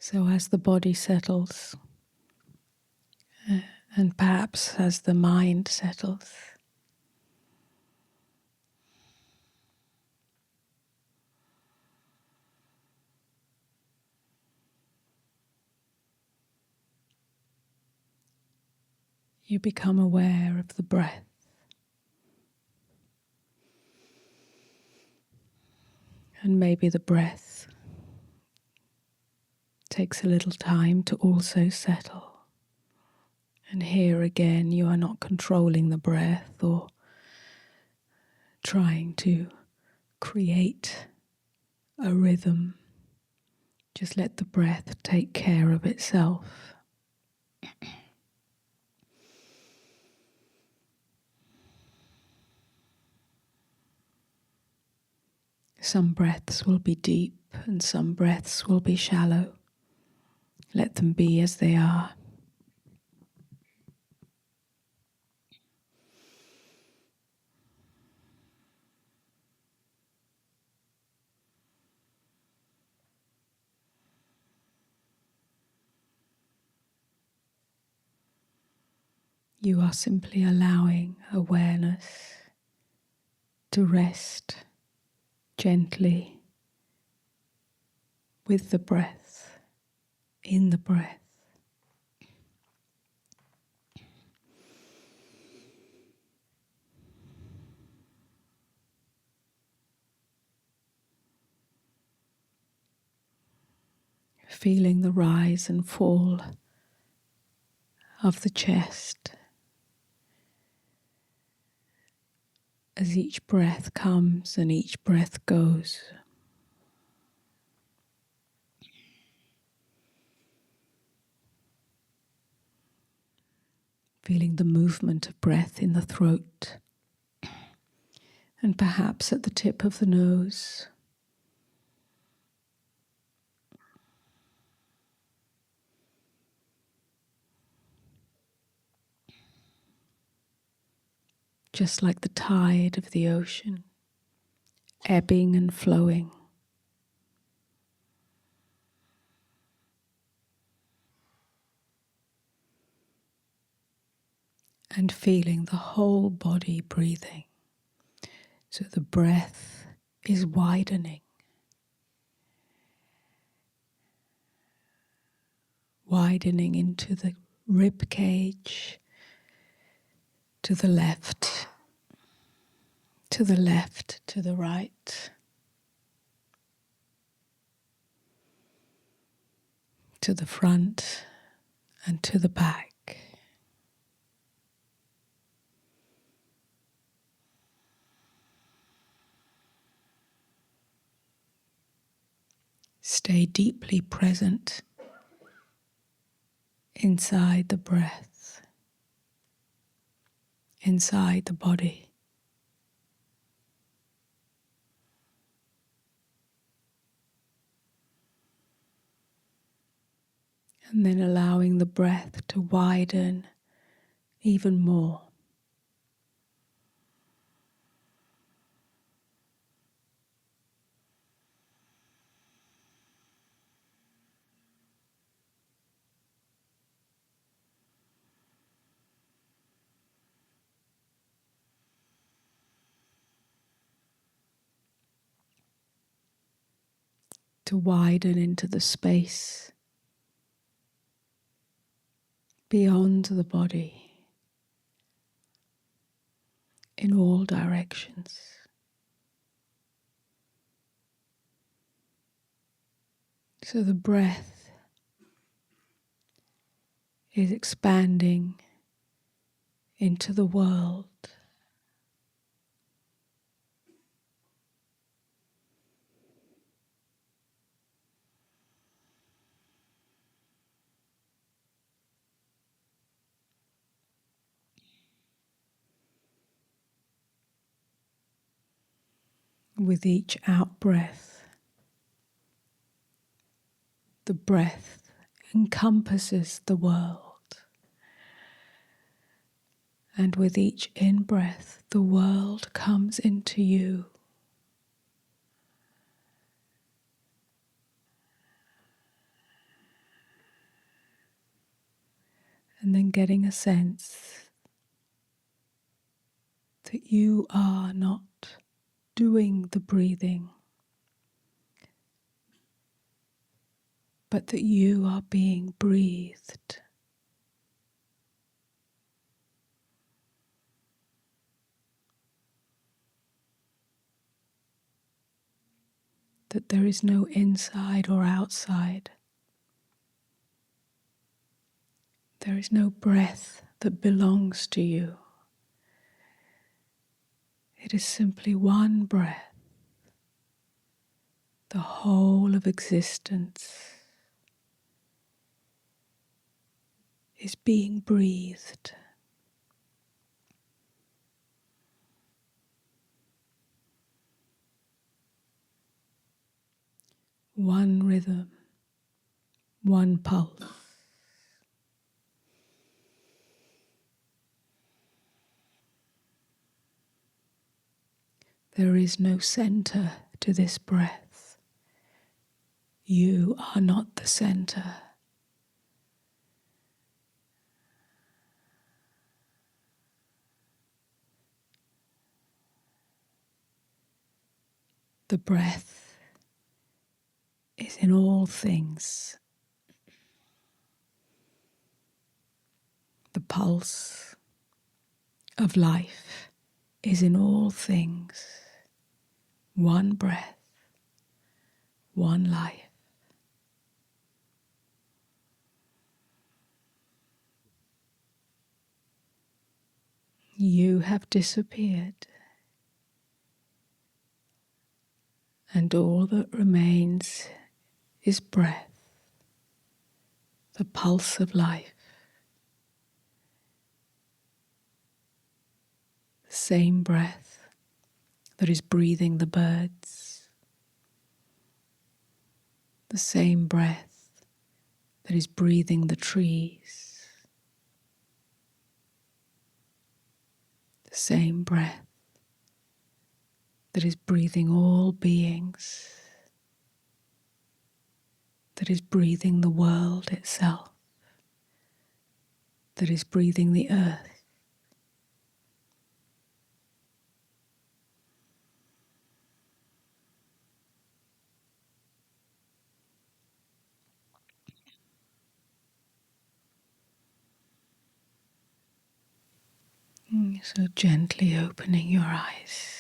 So as the body settles, and perhaps as the mind settles, you become aware of the breath. And maybe the breath takes a little time to also settle. And here again, you are not controlling the breath or trying to create a rhythm. Just let the breath take care of itself. Some breaths will be deep and some breaths will be shallow. Let them be as they are. You are simply allowing awareness to rest gently with the breath, in the breath. Feeling the rise and fall of the chest as each breath comes and each breath goes. Feeling the movement of breath in the throat and perhaps at the tip of the nose. Just like the tide of the ocean, ebbing and flowing. And feeling the whole body breathing. So the breath is widening. Widening into the rib cage, to the left, to the left, to the right, to the front and to the back. Stay deeply present inside the breath, inside the body. And then allowing the breath to widen even more. To widen into the space beyond the body in all directions. So the breath is expanding into the world. With each out-breath, the breath encompasses the world. And with each in-breath, the world comes into you. And then getting a sense that you are not doing the breathing, but that you are being breathed. That there is no inside or outside. There is no breath that belongs to you. It is simply one breath, the whole of existence is being breathed. One rhythm, one pulse. There is no center to this breath. You are not the center. The breath is in all things. The pulse of life is in all things. One breath, one life. You have disappeared, and all that remains is breath, the pulse of life. The same breath that is breathing the birds, the same breath that is breathing the trees, the same breath that is breathing all beings, that is breathing the world itself, that is breathing the earth. So gently opening your eyes.